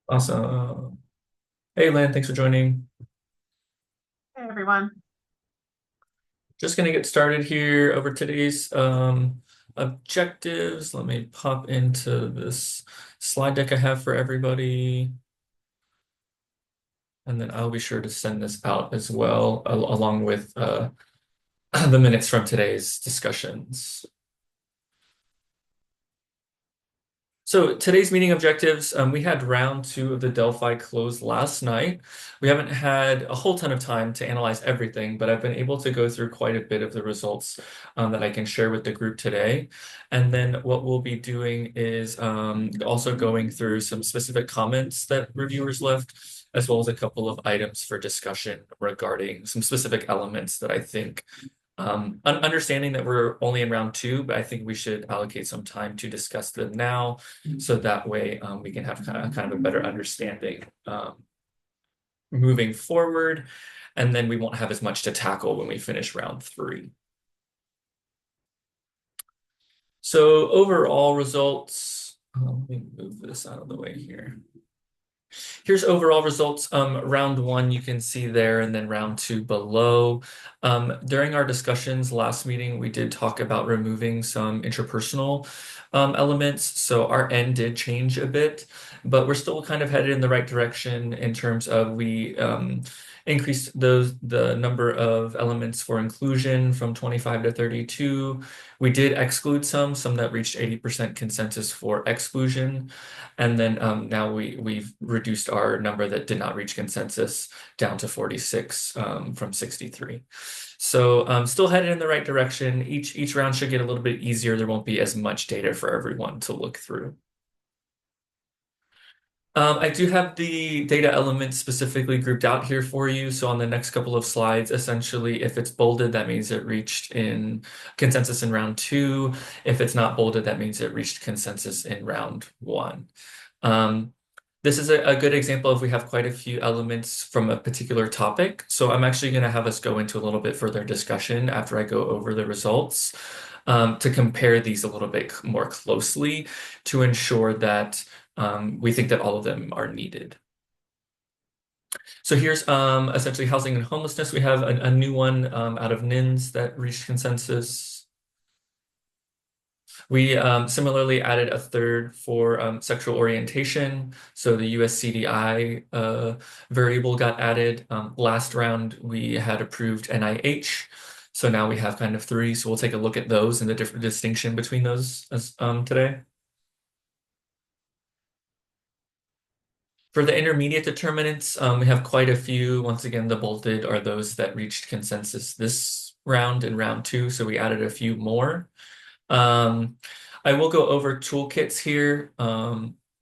Awesome. Hey, Lynn, thanks for joining. Hey everyone. Just going to get started here over today's objectives. Let me pop into this slide deck I have for everybody, and then I'll be sure to send this out as well, along with the minutes from today's discussions. So today's meeting objectives, we had round two of the Delphi close last night. We haven't had a whole ton of time to analyze everything, but I've been able to go through quite a bit of the results that I can share with the group today. And then what we'll be doing is also going through some specific comments that reviewers left, as well as a couple of items for discussion regarding some specific elements that I think understanding that we're only in round two, but I think we should allocate some time to discuss them now, so that way we can have kind of a better understanding moving forward, and then we won't have as much to tackle when we finish round three. So overall results, let me move this out of the way here. Here's overall results. Round one, you can see there, and then round two below. During our discussions last meeting, we did talk about removing some interpersonal elements. So our N did change a bit, but we're still kind of headed in the right direction in terms of we increased the number of elements for inclusion from 25 to 32. We did exclude some that reached 80% consensus for exclusion. And then now we've reduced our number that did not reach consensus down to 46 from 63. So still headed in the right direction. Each round should get a little bit easier. There won't be as much data for everyone to look through. I do have the data elements specifically grouped out here for you. So on the next couple of slides, essentially, if it's bolded, that means it reached in consensus in round two. If it's not bolded, that means it reached consensus in round one. Um, this is a good example of we have quite a few elements from a particular topic. So I'm actually going to have us go into a little bit further discussion after I go over the results to compare these a little bit more closely to ensure that we think that all of them are needed. So here's essentially housing and homelessness. We have a new one out of NINS that reached consensus. We similarly added a third for sexual orientation. So the US CDI variable got added. Last round, we had approved NIH. So now we have kind of three. So we'll take a look at those and the different distinction between those today. For the intermediate determinants, we have quite a few. Once again, the bolded are those that reached consensus this round and round two. So we added a few more. Um, I will go over toolkits here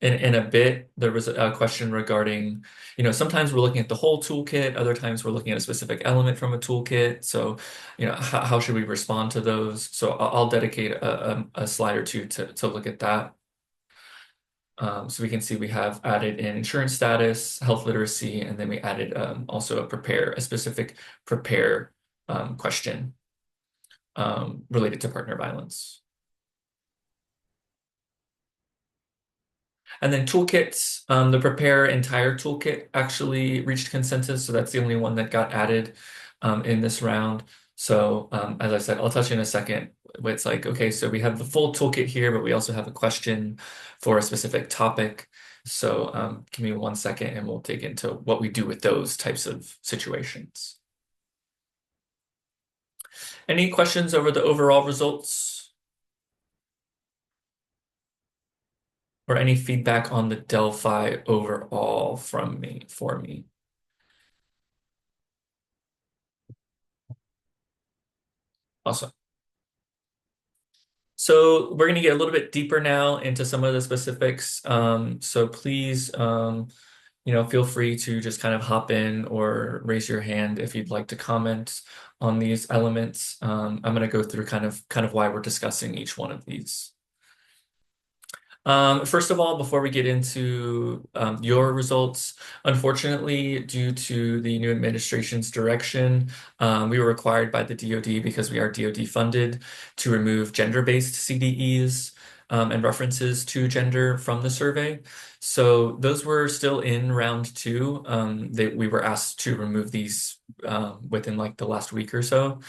in a bit. There was a question regarding, sometimes we're looking at the whole toolkit, other times we're looking at a specific element from a toolkit. So, how should we respond to those? So I'll dedicate a slide or two to look at that. So we can see we have added in insurance status, health literacy, and then we added also a specific prepare question related to partner violence. And then toolkits, the prepare entire toolkit actually reached consensus, so that's the only one that got added in this round. So as I said, I'll touch in a second. It's like, okay, so we have the full toolkit here, but we also have a question for a specific topic. So give me 1 second and we'll dig into what we do with those types of situations. Any questions over the overall results? Or any feedback on the Delphi overall for me? Awesome. So we're going to get a little bit deeper now into some of the specifics. So please, feel free to just kind of hop in or raise your hand if you'd like to comment on these elements. I'm going to go through kind of why we're discussing each one of these. First of all, before we get into your results, unfortunately, due to the new administration's direction, we were required by the DoD, because we are DoD funded, to remove gender-based CDEs. and references to gender from the survey. So those were still in round two. We were asked to remove these within like the last week or so.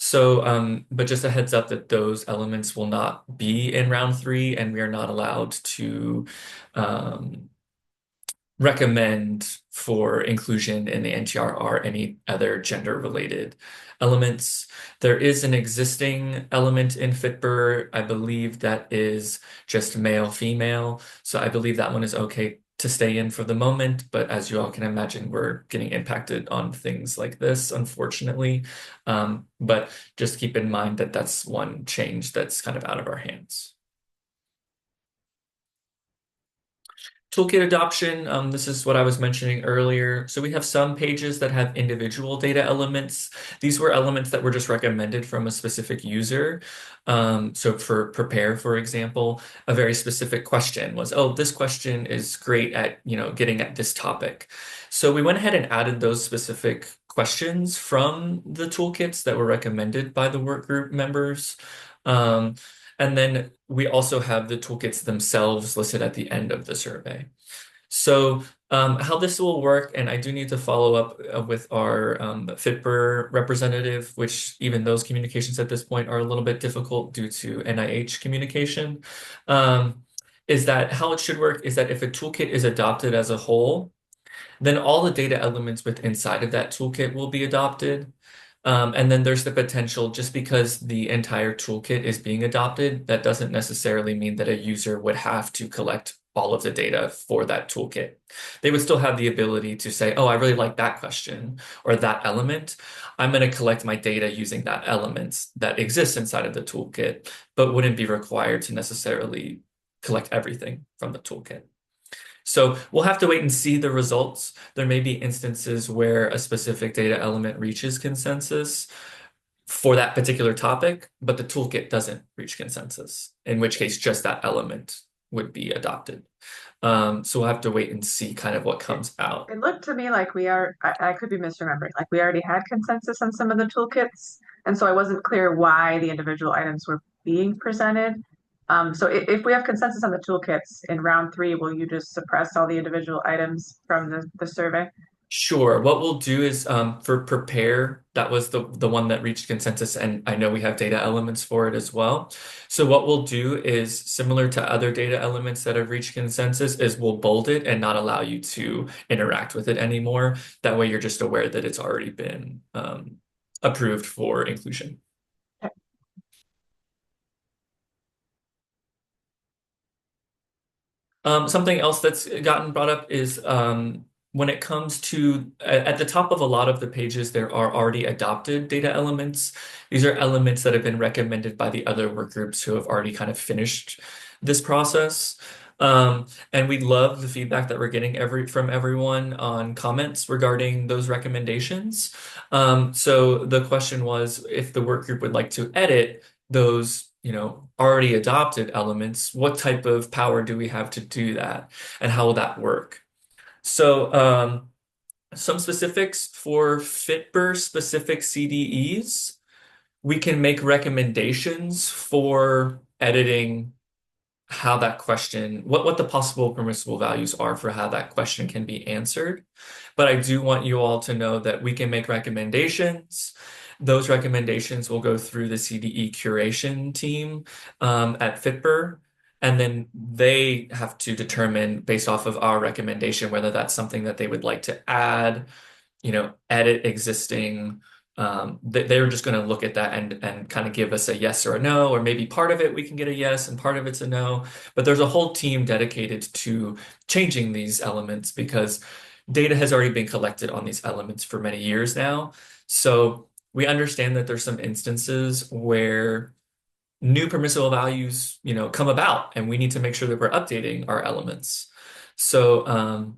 So, but just a heads up that those elements will not be in round three, and we are not allowed to um, recommend for inclusion in the NTRR any other gender-related elements. There is an existing element in Fitbur. I believe that is just male, female. So I believe that one is okay to stay in for the moment. But as you all can imagine, we're getting impacted on things like this, unfortunately. But just keep in mind that that's one change that's kind of out of our hands. Toolkit adoption, this is what I was mentioning earlier. So we have some pages that have individual data elements. These were elements that were just recommended from a specific user. So for prepare, for example, a very specific question was, oh, this question is great at, getting at this topic. So we went ahead and added those specific questions from the toolkits that were recommended by the work group members. Um, and then we also have the toolkits themselves listed at the end of the survey. So how this will work, and I do need to follow up with our FITBR representative, which even those communications at this point are a little bit difficult due to NIH communication, um, is that how it should work is that if a toolkit is adopted as a whole, then all the data elements with inside of that toolkit will be adopted. And then there's the potential, just because the entire toolkit is being adopted, that doesn't necessarily mean that a user would have to collect all of the data for that toolkit. They would still have the ability to say, oh, I really like that question or that element. I'm going to collect my data using that element that exists inside of the toolkit, but wouldn't be required to necessarily collect everything from the toolkit. So we'll have to wait and see the results. There may be instances where a specific data element reaches consensus for that particular topic, but the toolkit doesn't reach consensus, in which case just that element would be adopted. So we'll have to wait and see kind of what It, comes out. it looked to me like I could be misremembering, like we already had consensus on some of the toolkits. And so I wasn't clear why the individual items were being presented. So if we have consensus on the toolkits in round three, will you just suppress all the individual items from the survey? Sure. What we'll do is for prepare, that was the one that reached consensus, and I know we have data elements for it as well. So what we'll do is similar to other data elements that have reached consensus, is we'll bold it and not allow you to interact with it anymore. That way you're just aware that it's already been approved for inclusion. Something else that's gotten brought up is when it comes to at the top of a lot of the pages, there are already adopted data elements. These are elements that have been recommended by the other work groups who have already kind of finished this process. And we love the feedback that we're getting from everyone on comments regarding those recommendations. So the question was if the work group would like to edit those already adopted elements, what type of power do we have to do that, and how will that work? So some specifics for FitBur specific CDEs, we can make recommendations for editing how that question, what the possible permissible values are for how that question can be answered. But I do want you all to know that we can make recommendations. Those recommendations will go through the CDE curation team at FitBur, and then they have to determine based off of our recommendation whether that's something that they would like to add, edit existing. They're just going to look at that and kind of give us a yes or a no, or maybe part of it we can get a yes and part of it's a no. But there's a whole team dedicated to changing these elements because data has already been collected on these elements for many years now. So we understand that there's some instances where new permissible values, come about, and we need to make sure that we're updating our elements. So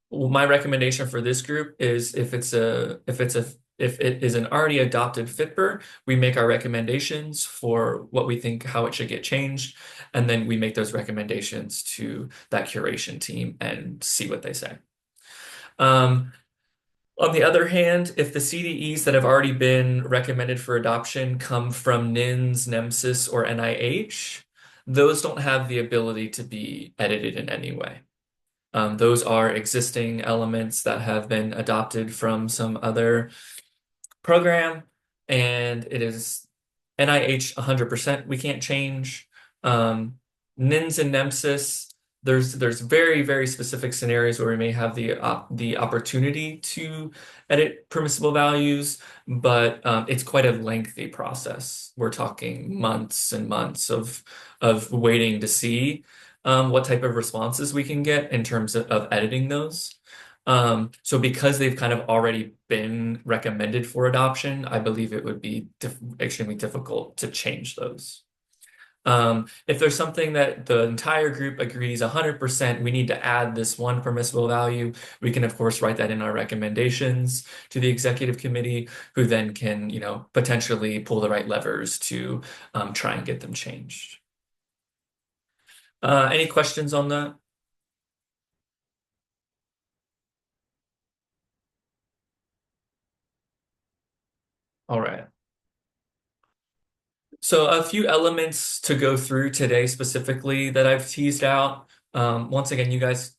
well, my recommendation for this group is if it is an already adopted FITBR, we make our recommendations for what we think how it should get changed, and then we make those recommendations to that curation team and see what they say. Um, on the other hand, if the CDEs that have already been recommended for adoption come from NINS, NEMSIS, or NIH, those don't have the ability to be edited in any way. Those are existing elements that have been adopted from some other program, and it is NIH 100%. We can't change. NINS and NEMSIS, there's very, very specific scenarios where we may have the opportunity to edit permissible values, but it's quite a lengthy process. We're talking months and months of waiting to see what type of responses we can get in terms of editing those. So because they've kind of already been recommended for adoption, I believe it would be extremely difficult to change those. If there's something that the entire group agrees 100%, we need to add this one permissible value, we can of course write that in our recommendations to the executive committee, who then can, potentially pull the right levers to try and get them changed. Any questions on that? All right. So a few elements to go through today specifically that I've teased out. Once again, you guys,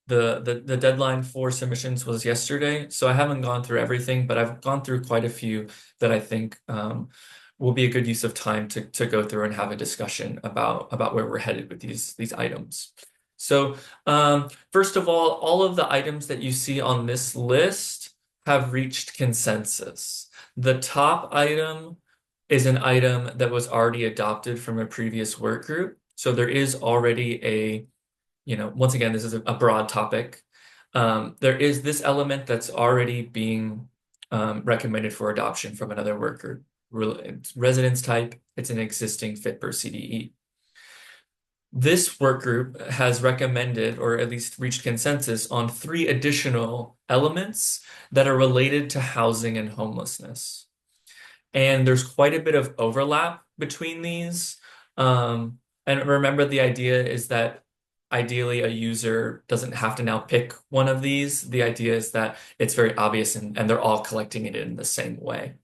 the deadline for submissions was yesterday, so I haven't gone through everything, but I've gone through quite a few that I think will be a good use of time to go through and have a discussion about where we're headed with these items. So first of all of the items that you see on this list have reached consensus. The top item is an item that was already adopted from a previous work group. So there is already once again, this is a broad topic. There is this element that's already being recommended for adoption from another work group. It's residence type, it's an existing fit per CDE. This work group has recommended, or at least reached consensus, on 3 additional elements that are related to housing and homelessness. And there's quite a bit of overlap between these. And remember, the idea is that ideally a user doesn't have to now pick one of these. The idea is that it's very obvious and they're all collecting it in the same way.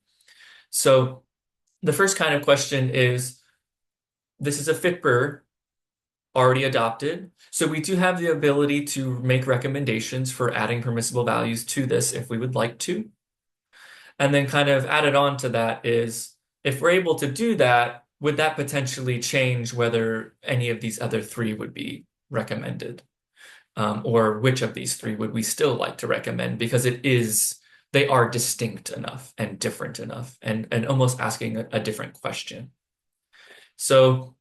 So the first kind of question is, this is a FITBR already adopted. So we do have the ability to make recommendations for adding permissible values to this if we would like to. And then kind of added on to that is, if we're able to do that, would that potentially change whether any of these other 3 would be recommended? Or which of these 3 would we still like to recommend? Because they are distinct enough and different enough and almost asking a different question. So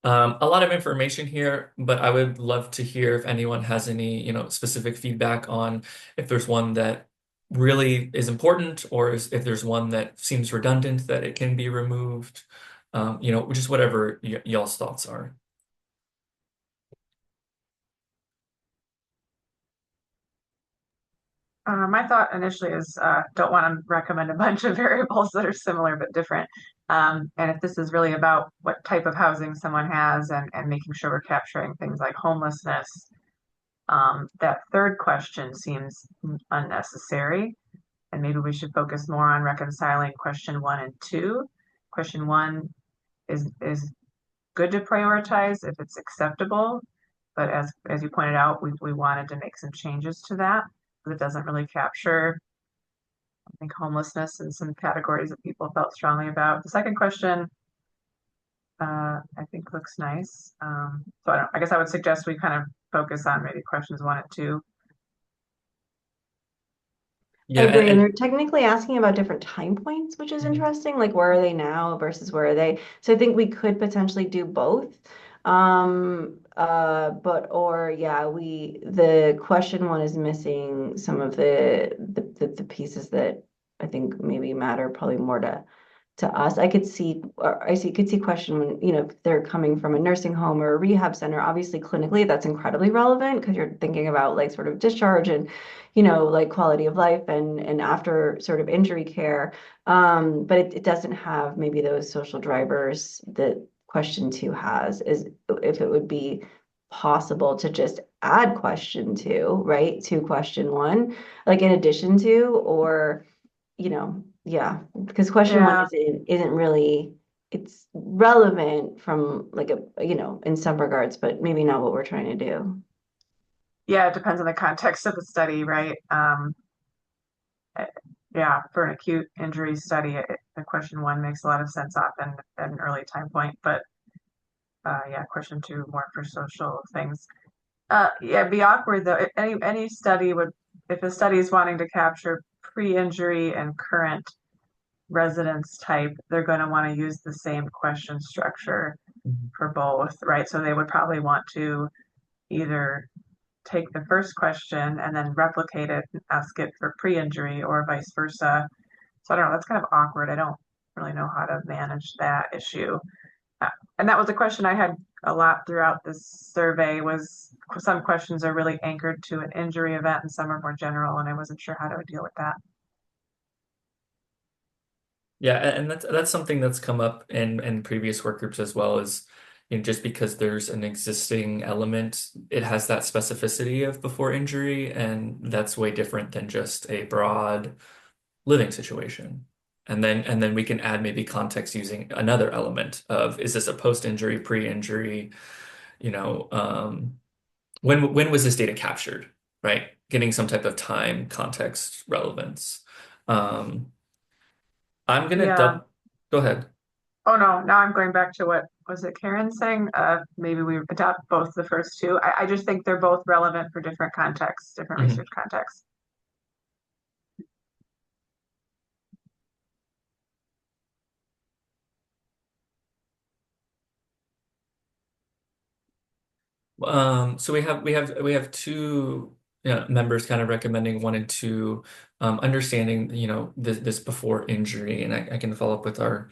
a lot of information here, but I would love to hear if anyone has any, specific feedback on if there's one that really is important, or if there's one that seems redundant that it can be removed, just whatever y'all's thoughts are. My thought initially is don't want to recommend a bunch of variables that are similar but different. And if this is really about what type of housing someone has and making sure we're capturing things like homelessness, that third question seems unnecessary. And maybe we should focus more on reconciling question 1 and 2. Question 1 is good to prioritize if it's acceptable, but as you pointed out, we wanted to make some changes to that because it doesn't really capture, I think, homelessness in some categories that people felt strongly about. The second question, I think looks nice. So I guess I would suggest we kind of focus on maybe questions 1 and 2. I Yeah, agree. And and they're technically asking about different time points, which is interesting. Like, where are they now versus where are they? So I think we could potentially do both. Or yeah, the question 1 is missing some of the pieces that I think maybe matter probably more to us. Could see question when, if they're coming from a nursing home or a rehab center, obviously clinically that's incredibly relevant because you're thinking about like sort of discharge and, like quality of life and after sort of injury care. But it doesn't have maybe those social drivers that question 2 has, is if it would be possible to just add question 2, right, to question 1, like in addition to, or yeah, because question 1 Yeah, isn't really it's relevant from like in some regards, but maybe not what we're trying to do. Yeah, it depends on the context of the study, right? Eh, yeah, for an acute injury study, the question one makes a lot of sense often at an early time point, but yeah, question two more for social things. Yeah, it'd be awkward though. If any study would, if a study is wanting to capture pre-injury and current residence type, they're going to want to use the same question structure Mhm. for both, right? So they would probably want to either take the first question and then replicate it and ask it for pre-injury or vice versa. So I don't know, that's kind of awkward. I don't really know how to manage that issue. Uh, And that was a question I had a lot throughout this survey was some questions are really anchored to an injury event and some are more general, and I wasn't sure how to deal with that. Yeah, and that's something that's come up in previous work groups as well as just because there's an existing element, it has that specificity of before injury, and that's way different than just a broad living situation. And then we can add maybe context using another element of is this a post-injury, pre-injury, you know, when was this data captured, right? Getting some type of time, context, relevance. Um, I'm gonna Yeah. go ahead. Oh no, now I'm going back to what was it Karen saying? Maybe we adopt both the first two. I just think they're both relevant for different contexts, different Mhm. research contexts. So we have two members kind of recommending one and two, understanding this before injury, and I can follow up with our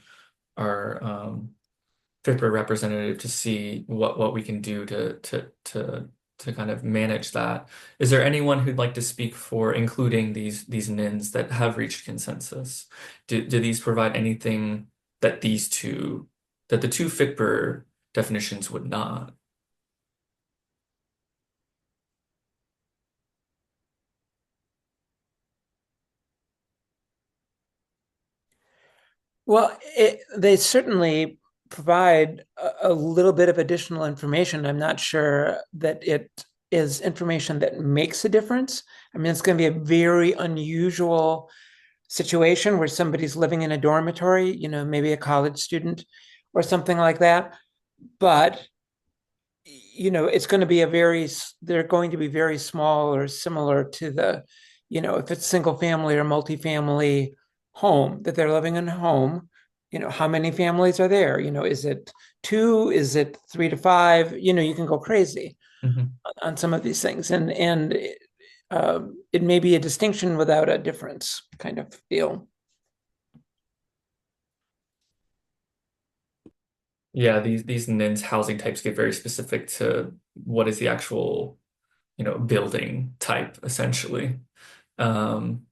FIPR representative to see what we can do to kind of manage that. Is there anyone who'd like to speak for including these NINs that have reached consensus? Do these provide anything that the two FIPR definitions would not? Well, they certainly provide a little bit of additional information. I'm not sure that it is information that makes a difference. I mean, it's going to be a very unusual situation where somebody's living in a dormitory, maybe a college student or something like that. But it's going to be they're going to be very small or similar to if it's single family or multifamily home that they're living in a home, how many families are there? Is it two? Is it 3 to 5? You can go crazy Mhm. on some of these things. And it may be a distinction without a difference kind of deal. Yeah, these NINS housing types get very specific to what is the actual, building type essentially. Um,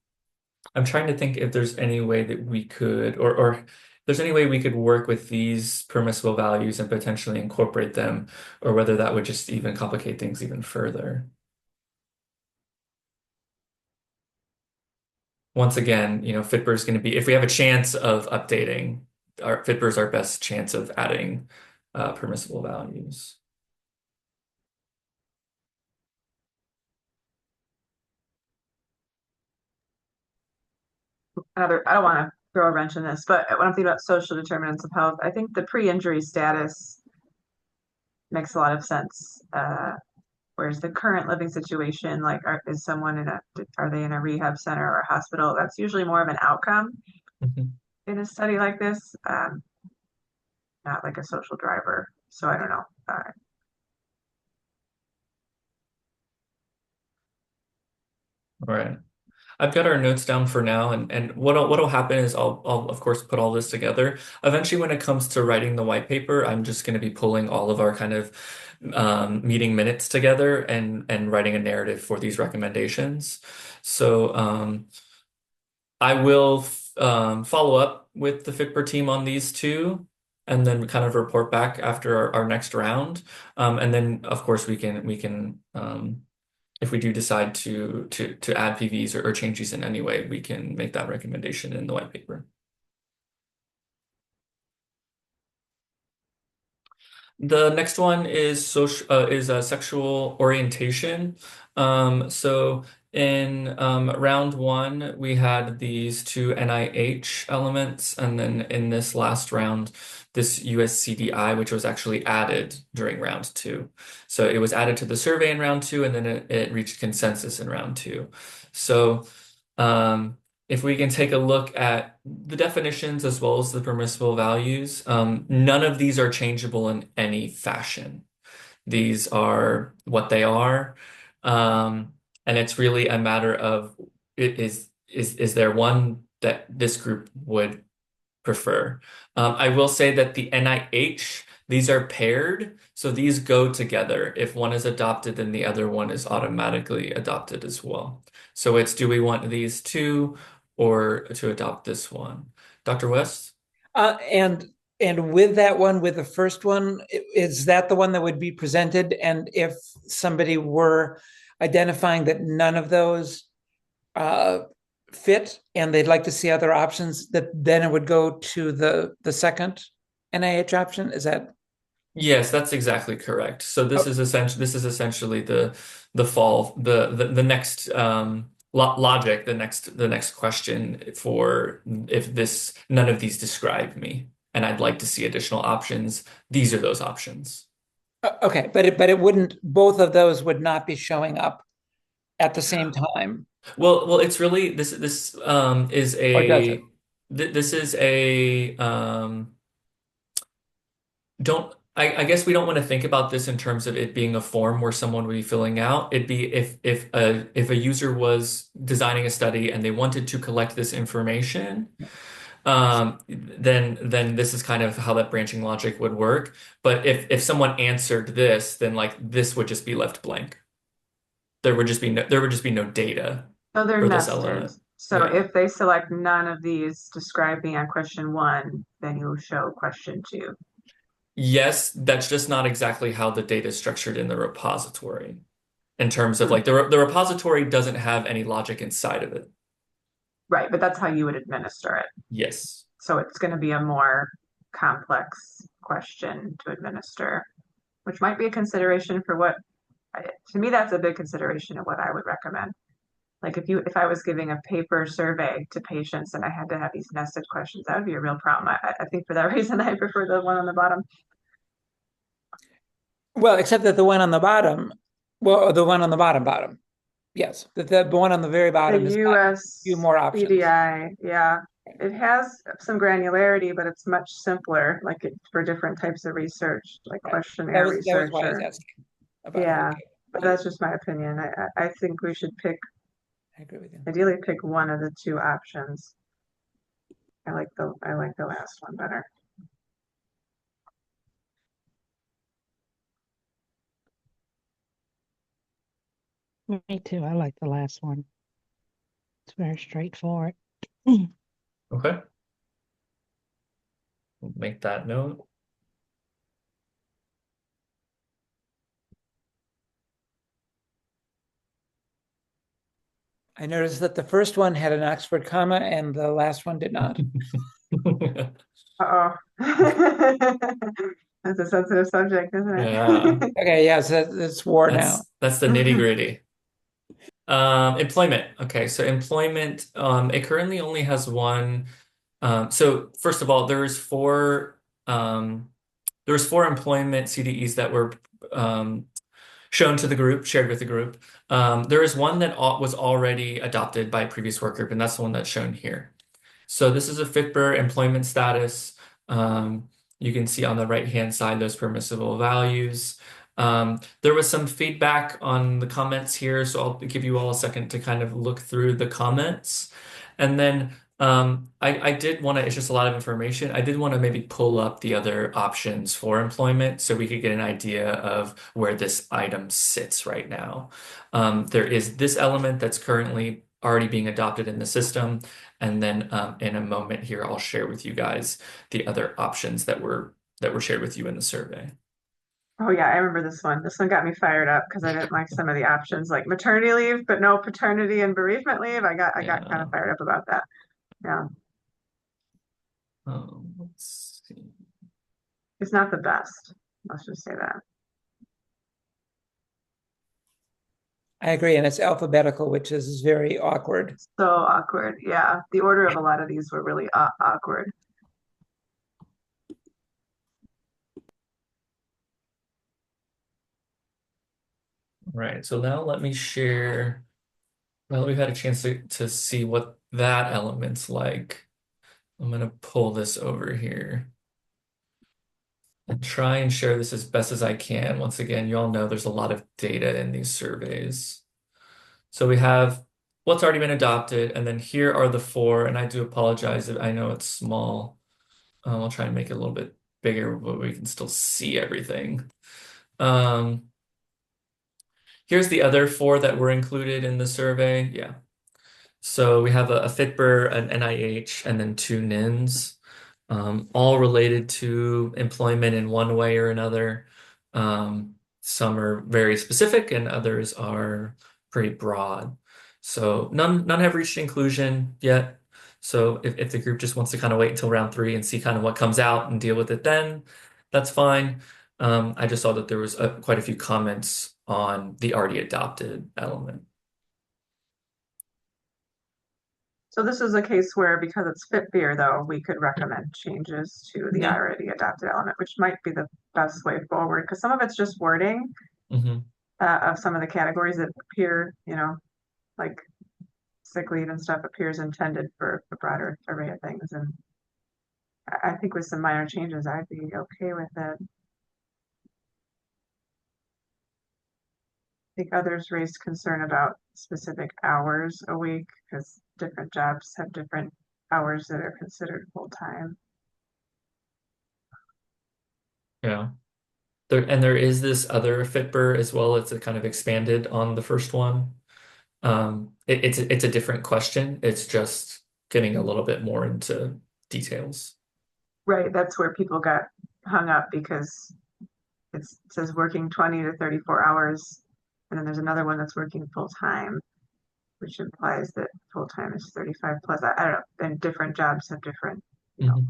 I'm trying to think if there's any way that we could, or if there's any way we could work with these permissible values and potentially incorporate them, or whether that would just even complicate things even further. Once again, FITBR is going to be, if we have a chance of updating, our FITBR is our best chance of adding permissible values. I don't want to throw a wrench in this, but when I'm thinking about social determinants of health, I think the pre-injury status makes a lot of sense. Whereas the current living situation, like, is someone are they in a rehab center or a hospital? That's usually more of an outcome Mhm. in a study like this, not like a social driver. So I don't know. All right. I've got our notes down for now, and what'll happen is I'll of course put all this together. Eventually, when it comes to writing the white paper, I'm just going to be pulling all of our kind of meeting minutes together and writing a narrative for these recommendations. So I will follow up with the FICPR team on these two, and then kind of report back after our next round. And then of course we can if we do decide to add PVs or change these in any way, we can make that recommendation in the white paper. The next one is sexual orientation. So in round one, we had these two NIH elements, and then in this last round, this US CDI, which was actually added during round two. So it was added to the survey in round two, and then it reached consensus in round two. So if we can take a look at the definitions as well as the permissible values, none of these are changeable in any fashion. These are what they are. And it's really a matter of is there one that this group would prefer? I will say that the NIH, these are paired, so these go together. If one is adopted, then the other one is automatically adopted as well. So it's do we want these two or to adopt this one? Dr. West? Uh, and and with that one, with the first one, is that the one that would be presented? And if somebody were identifying that none of those uh, fit and they'd like to see other options, that then it would go to the second NIH option? Is that Yes, that's exactly correct. So oh, this is essentially the fall the next logic, the next question for if this none of these describe me and I'd like to see additional options, these are those options. okay? But it wouldn't. Both of those would not be showing up at the same time, Well, it's really this is or does it? this is a don't I guess we don't want to think about this in terms of it being a form where someone would be filling out. It'd be if a user was designing a study and they wanted to collect this information, then this is kind of how that branching logic would work. But if someone answered this, then like this would just be left blank. There would just be no data So they're for this nested. element. So Yeah. if they select none of these describing on question one, then you show question two. Yes, that's just not exactly how the data is structured in the repository. In terms of Hmm. like the repository doesn't have any logic inside of it. Right, but that's how you would administer it. Yes. So it's going to be a more complex question to administer, which might be a consideration for what, to me, that's a big consideration of what I would recommend. Like if I was giving a paper survey to patients and I had to have these nested questions, that would be a real problem. I think for that reason, I prefer the one on the bottom. Well, except that the one on the bottom, well, the one on the bottom, yes, the one on the very The bottom has got a few US more options. CDI, yeah. It has some granularity, but it's much simpler, like for different types of research, like Right. questionnaire That was research why I was or, asking about how yeah. But to. that's just my opinion. I think we should pick, I agree with you. ideally pick one of the two options. I like the last one better. Me too. I like the last one. It's very straightforward. Okay. We'll make that note. I noticed that the first one had an Oxford comma and the last one did not. Uh-oh. That's a sensitive subject, isn't Yeah. it? Okay, yes, it's war now. That's the nitty-gritty. Employment. Okay, so employment, it currently only has one. So first of all, there was four employment CDEs that were shown to the group, shared with the group. There is one that was already adopted by a previous work group, and that's the one that's shown here. So this is a FIPR employment status. You can see on the right-hand side those permissible values. There was some feedback on the comments here, so I'll give you all a second to kind of look through the comments. And then I did want to, it's just a lot of information. I did want to maybe pull up the other options for employment so we could get an idea of where this item sits right now. There is this element that's currently already being adopted in the system. And then in a moment here, I'll share with you guys the other options that were shared with you in the survey. Oh yeah, I remember this one. This one got me fired up because I didn't like some of the options like maternity leave, but no paternity and bereavement leave. I got kind Yeah. of fired up about that. Yeah. Let's see. It's not the best. Let's just say that. I agree, and it's alphabetical, which is very awkward. So awkward. Yeah, the order of a lot of these were really awkward. Right. So now let me share. Now that we've had a chance to see what that element's like, I'm going to pull this over here and try and share this as best as I can. Once again, you all know there's a lot of data in these surveys. So we have what's already been adopted, and then here are the four, and I do apologize if I know it's small. I'll try and make it a little bit bigger, but we can still see everything. Um, Here's the other four that were included in the survey. Yeah. So we have a FITBR, an NIH, and then two NINs, all related to employment in one way or another. Some are very specific and others are pretty broad. So none have reached inclusion yet. So if the group just wants to kind of wait until round three and see kind of what comes out and deal with it then, that's fine. I just saw that there was quite a few comments on the already adopted element. So this is a case where, because it's fit beer, though, we could recommend changes to the Yeah. already adopted element, which might be the best way forward, because some of it's just wording Hmm. of some of the categories that appear, like sick leave and stuff appears intended for a broader array of things. And I think with some minor changes, I'd be okay with it. I think others raised concern about specific hours a week because different jobs have different hours that are considered full time. Yeah. There is this other FITBR as well. It's a kind of expanded on the first one. It's a different question. It's just getting a little bit more into details. Right, that's where people got hung up because it says working 20 to 34 hours, and then there's another one that's working full time, which implies that full time is 35 plus. I don't know, and different jobs have different, Mhm.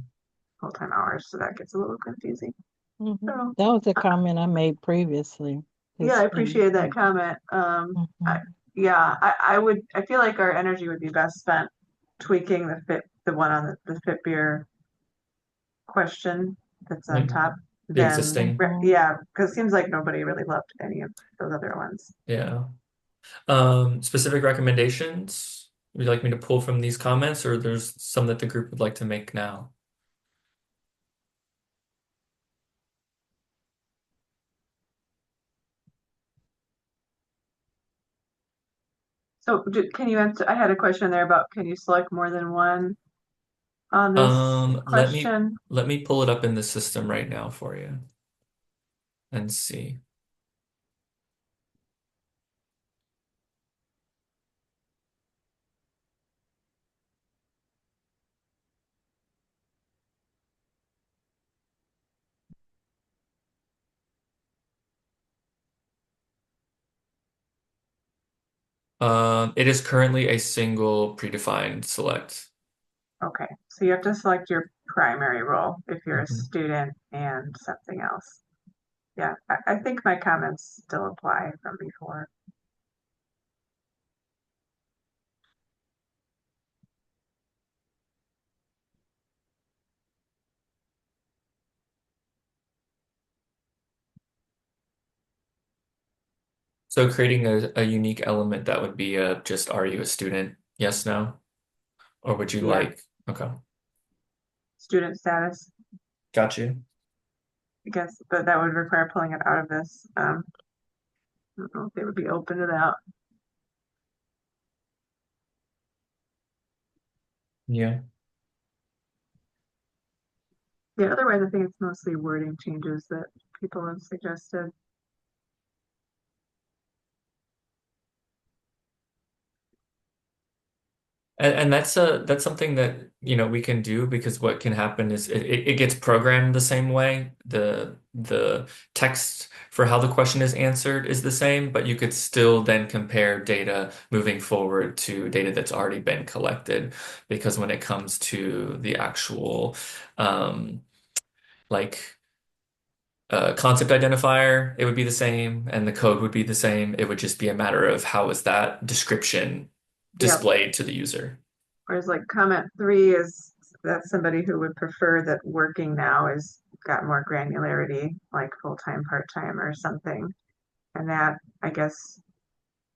full time hours, so that gets a little confusing. So, That was a comment I made previously. yeah, I 'Cause appreciate that comment. mhm. Yeah, I feel like our energy would be best spent tweaking the one on the fit beer question that's on Like top. the Then, existing. yeah, because it seems like nobody really loved any of those other ones. Yeah. Specific recommendations? Would you like me to pull from these comments, or there's some that the group would like to make now? So can you answer? I had a question there about, can you select more than one on this Let me question? pull it up in the system right now for you and see. It is currently a single predefined select. Okay, so you have to select your primary role if you're a Mhm. student and something else. Yeah, I think my comments still apply from before. So creating a unique element that would be just are you a student? Yes, no? Or would you Yeah, like, okay, student status, got you. I guess, but that would require pulling it out of this. I don't know if they would be open to that. Yeah. Yeah, otherwise I think it's mostly wording changes that people have suggested. And that's something that we can do because what can happen is it gets programmed the same way. The text for how the question is answered is the same, but you could still then compare data moving forward to data that's already been collected. Because when it comes to the actual like concept identifier, it would be the same, and the code would be the same. It would just be a matter of how is that description Yep. displayed to the user. Whereas like comment 3 is that's somebody who would prefer that working now is got more granularity, like full-time, part-time or something. And that, I guess,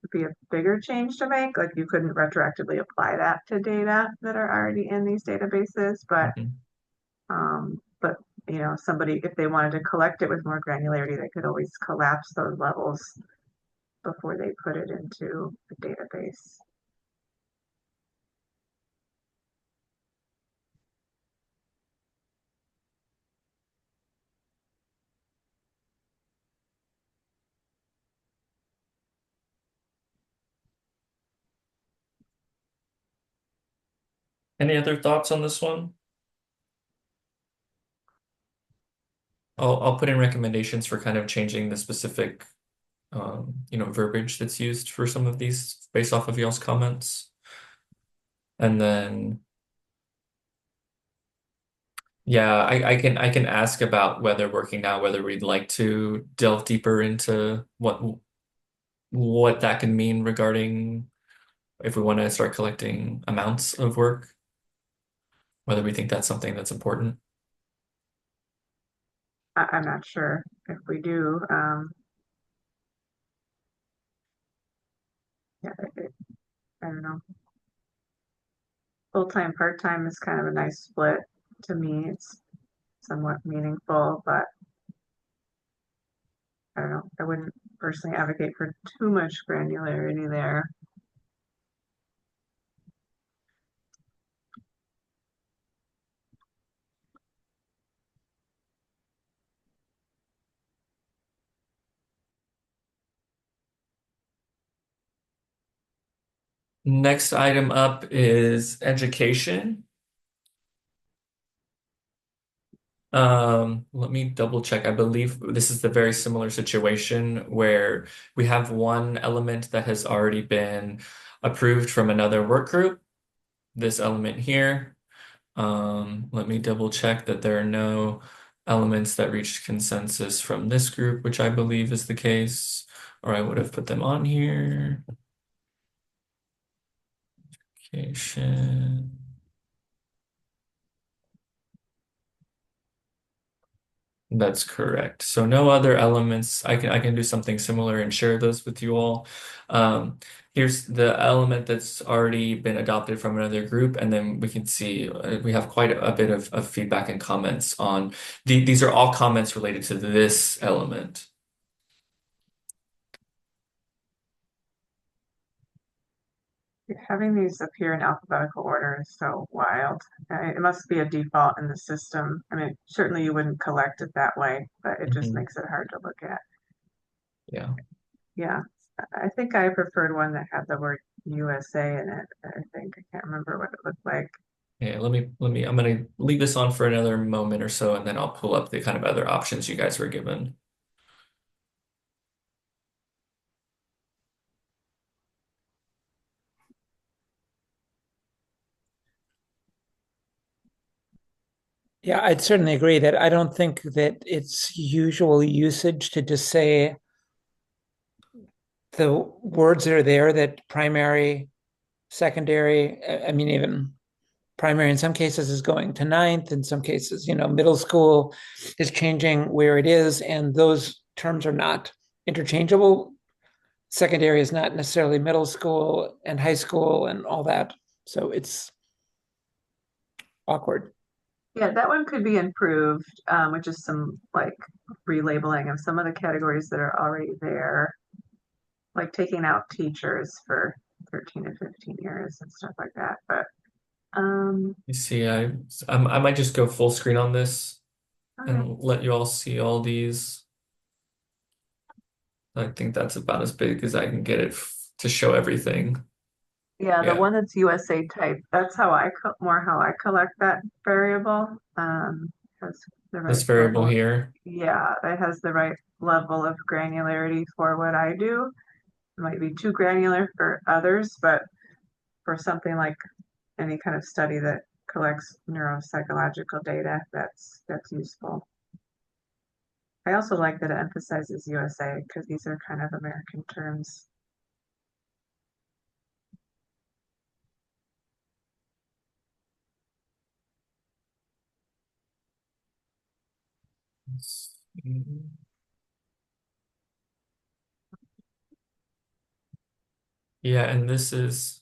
would be a bigger change to make. Like you couldn't retroactively apply that to data that are already in these databases, Mhm. but you know, somebody, if they wanted to collect it with more granularity, they could always collapse those levels before they put it into the database. Any other thoughts on this one? I'll put in recommendations for kind of changing the specific verbiage that's used for some of these based off of y'all's comments. And then yeah, I can ask about whether working now, whether we'd like to delve deeper into what that can mean regarding if we want to start collecting amounts of work, whether we think that's something that's important. I'm not sure if we do. Yeah, I don't know. Full-time, part-time is kind of a nice split to me. It's somewhat meaningful, but I don't know. I wouldn't personally advocate for too much granularity there. Next item up is education. Let me double check. I believe this is the very similar situation where we have one element that has already been approved from another work group. This element here. Let me double check that there are no elements that reached consensus from this group, which I believe is the case, or I would have put them on here. Education. That's correct. So no other elements. I can do something similar and share those with you all. Here's the element that's already been adopted from another group, and then we can see we have quite a bit of feedback and comments on these are all comments related to this element. Having these appear in alphabetical order is so wild. It must be a default in the system. I mean, certainly you wouldn't collect it that way, but it just Mhm. makes it hard to look at. Yeah. Yeah, I think I preferred one that had the word USA in it. I think I can't remember what it looked like. Yeah, I'm gonna leave this on for another moment or so, and then I'll pull up the kind of other options you guys were given. Yeah, I'd certainly agree that I don't think that it's usual usage to just say the words that are there, that primary, secondary, I mean, even primary in some cases is going to ninth, in some cases, middle school is changing where it is, and those terms are not interchangeable. Secondary is not necessarily middle school and high school and all that. So it's awkward. Yeah, that one could be improved, with just some like relabeling of some of the categories that are already there, like taking out teachers for 13 to 15 years and stuff like that. But You see, I might just go full screen on this okay. and let you all see all these. I think that's about as big as I can get it to show everything. Yeah, the Yeah, one that's USA type, that's how more how I collect that variable. Has the this right variable level. here. Yeah, it has the right level of granularity for what I do. It might be too granular for others, but for something like any kind of study that collects neuropsychological data, that's useful. I also like that it emphasizes USA because these are kind of American terms. Yeah, and this is,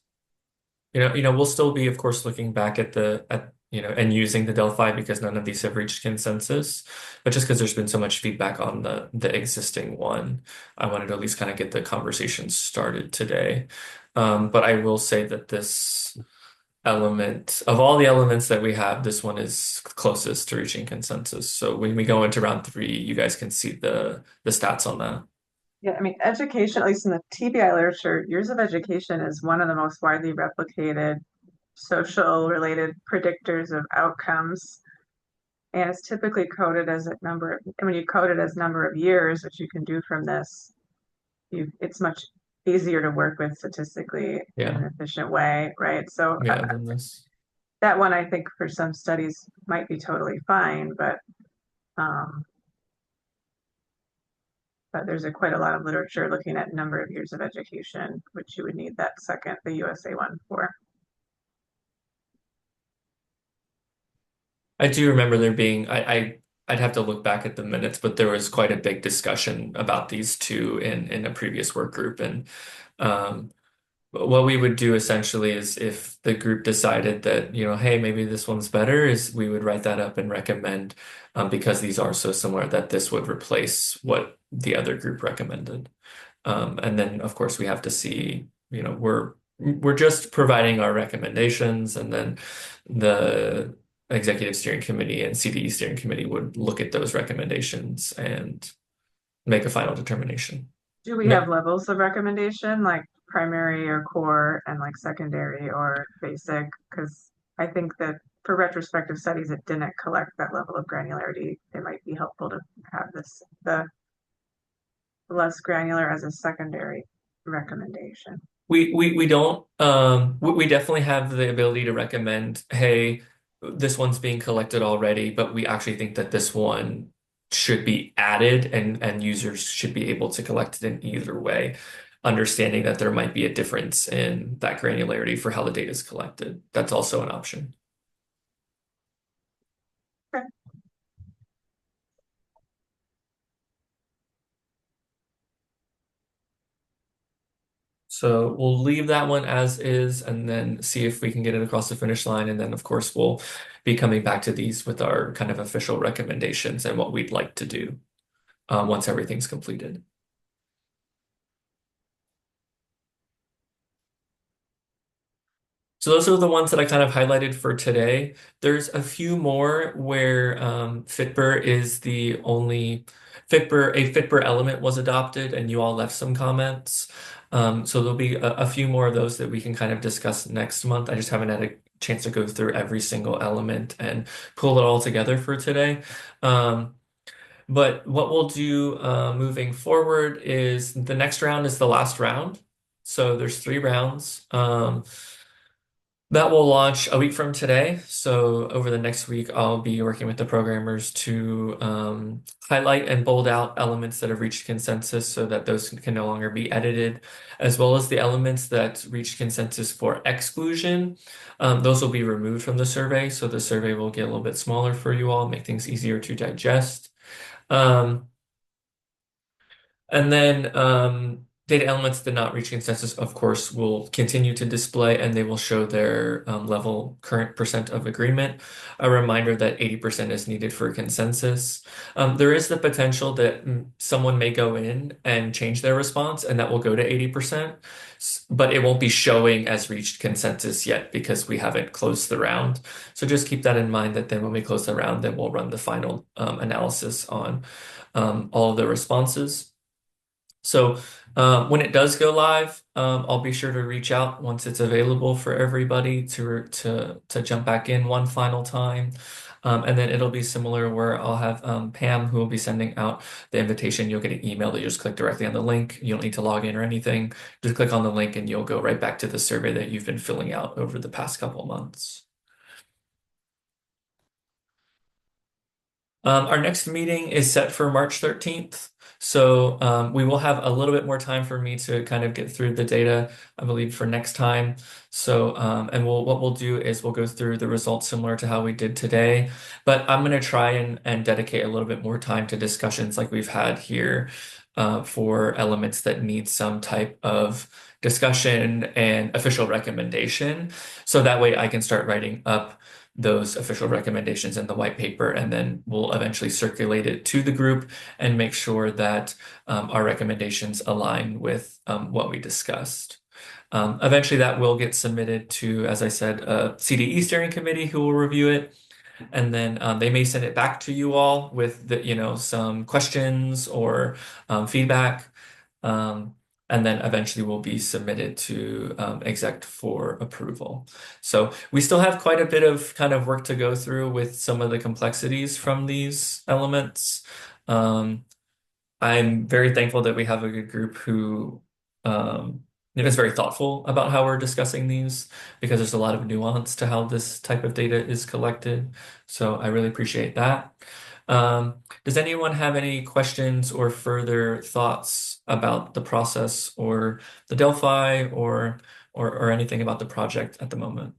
we'll still be, of course, looking back and using the Delphi because none of these have reached consensus. But just because there's been so much feedback on the existing one, I wanted to at least kind of get the conversation started today. But I will say that this element, of all the elements that we have, this one is closest to reaching consensus. So when we go into round three, you guys can see the stats on that. Yeah, I mean, education, at least in the TBI literature, years of education is one of the most widely replicated social related predictors of outcomes. And it's typically coded as a number, and when you code it as number of years, which you can do from this, it's much easier to work with statistically in Yeah, an efficient way, right? So yeah, than this. that one I think for some studies might be totally fine, um, but there's quite a lot of literature looking at number of years of education, which you would need that second, the USA one for. I do remember there being I'd have to look back at the minutes, but there was quite a big discussion about these two in a previous work group. And um, what we would do essentially is if the group decided that, hey, maybe this one's better, is we would write that up and recommend, because these are so similar that this would replace what the other group recommended. And then of course we have to see, we're just providing our recommendations, and then the executive steering committee and CDE steering committee would look at those recommendations and make a final determination. Do we have No, levels of recommendation, like primary or core and like secondary or basic? Because I think that for retrospective studies, it didn't collect that level of granularity. It might be helpful to have the less granular as a secondary recommendation. we don't we definitely have the ability to recommend, hey, this one's being collected already, but we actually think that this one should be added, and users should be able to collect it in either way, understanding that there might be a difference in that granularity for how the data is collected. That's also an option. Okay. So we'll leave that one as is and then see if we can get it across the finish line. And then, of course, we'll be coming back to these with our kind of official recommendations and what we'd like to do once everything's completed. So those are the ones that I kind of highlighted for today. There's a few more where Fitbur is the only a Fitbur element was adopted, and you all left some comments. So there'll be a few more of those that we can kind of discuss next month. I just haven't had a chance to go through every single element and pull it all together for today. But what we'll do moving forward is the next round is the last round. So there's 3 rounds. That will launch a week from today. So over the next week, I'll be working with the programmers to highlight and bold out elements that have reached consensus so that those can no longer be edited, as well as the elements that reached consensus for exclusion. Those will be removed from the survey. So the survey will get a little bit smaller for you all, make things easier to digest. Um, and then data elements that not reach consensus, of course, will continue to display, and they will show their level current percent of agreement. A reminder that 80% is needed for consensus. There is the potential that someone may go in and change their response, and that will go to 80%, but it won't be showing as reached consensus yet because we haven't closed the round. So just keep that in mind, that then when we close the round, then we'll run the final analysis on all of the responses. So when it does go live, I'll be sure to reach out once it's available for everybody to jump back in one final time. And then it'll be similar where I'll have Pam, who will be sending out the invitation. You'll get an email that you just click directly on the link. You don't need to log in or anything. Just click on the link and you'll go right back to the survey that you've been filling out over the past couple of months. Our next meeting is set for March 13th. So we will have a little bit more time for me to kind of get through the data, I believe, for next time. So, and what we'll do is we'll go through the results similar to how we did today. But I'm going to try and dedicate a little bit more time to discussions like we've had here for elements that need some type of discussion and official recommendation. So that way I can start writing up those official recommendations in the white paper, and then we'll eventually circulate it to the group and make sure that our recommendations align with what we discussed. Eventually, that will get submitted to, as I said, a CDE steering committee who will review it, and then they may send it back to you all with some questions or feedback. Um, and then eventually will be submitted to exec for approval. So we still have quite a bit of kind of work to go through with some of the complexities from these elements. I'm very thankful that we have a good group who is very thoughtful about how we're discussing these, because there's a lot of nuance to how this type of data is collected. So I really appreciate that. Does anyone have any questions or further thoughts about the process or the Delphi or anything about the project at the moment?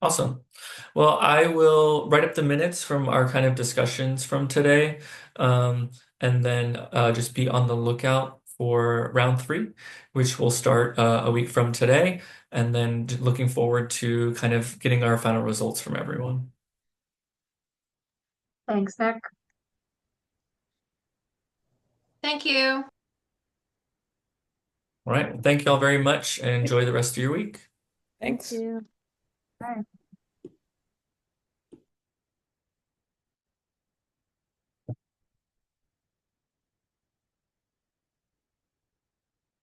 Awesome. Well, I will write up the minutes from our kind of discussions from today, and then just be on the lookout for round 3, which will start a week from today, and then looking forward to kind of getting our final results from everyone. Thanks, Nick. Thank you. All right. Well, thank you all very much and enjoy the rest of your week. Thanks. Thank you. Bye.